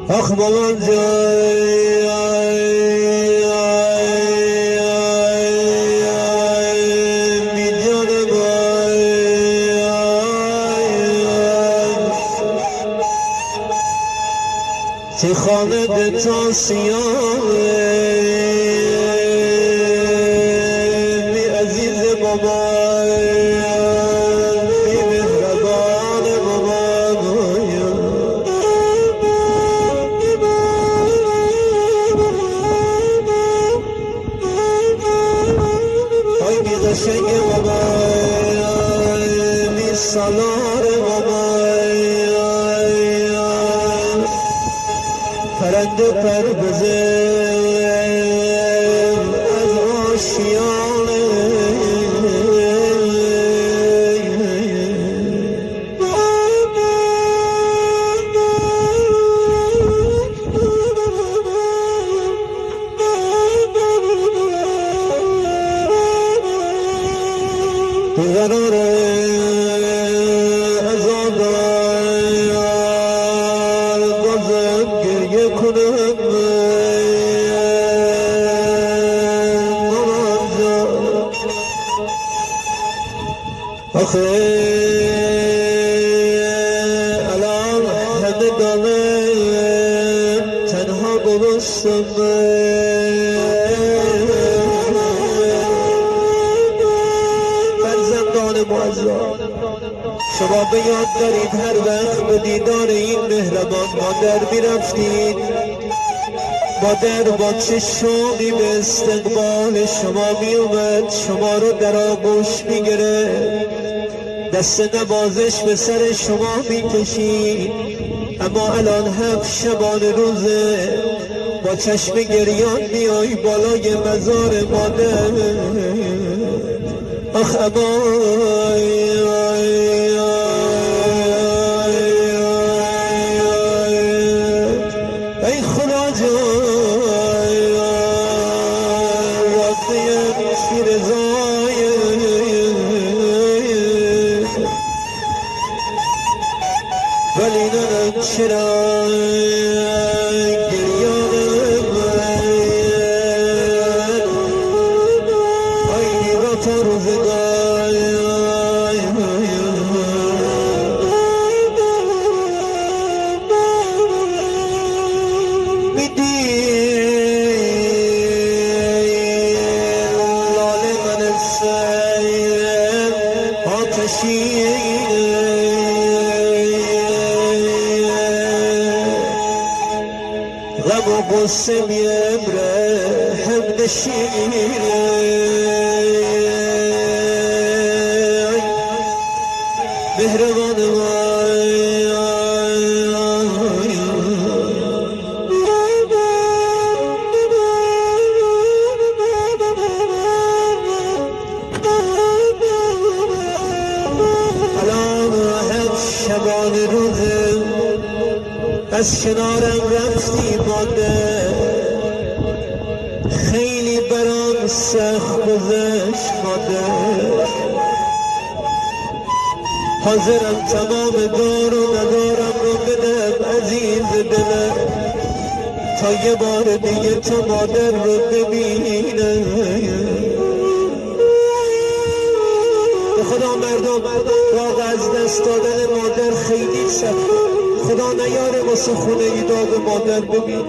آخ مامان جای بی جان تی خانه تا سیاه بی عزیز مامان بی مهربان مامان ای بی قشنگ مامان بی سالار مامان پرنده پر بزن از آشیانه قراره از آدار بازم گریه کنم مامان جان آخه الان همه دانم تنها گمستم شما به یاد دارید هر وقت به دیدار این مهربان مادر میرفتید مادر با چه شوقی به استقبال شما میومد شما رو در آغوش میگرفت دست نوازش به سر شما میکشید اما الان هم شبانه روزه با چشم گریان میای بالای مزار مادر آخ امای ای خدا جای واقعی شیرزای ولی ننم چرا گریان من ای نیرا تا روزگار غم و غصه میمره هم نشینه مهربان الان هم شبان روزه از کنارم رفتی مادر خیلی برام سخت گذشت مادر حاضرم تمام دار و ندارم رو بدم عزیز دلم تا یه بار دیگه تو مادر رو ببینم به خدا مردم راق از دست دادن مادر خیلی سخت خدا نیاره واسه خونه ای داغ مادر ببینه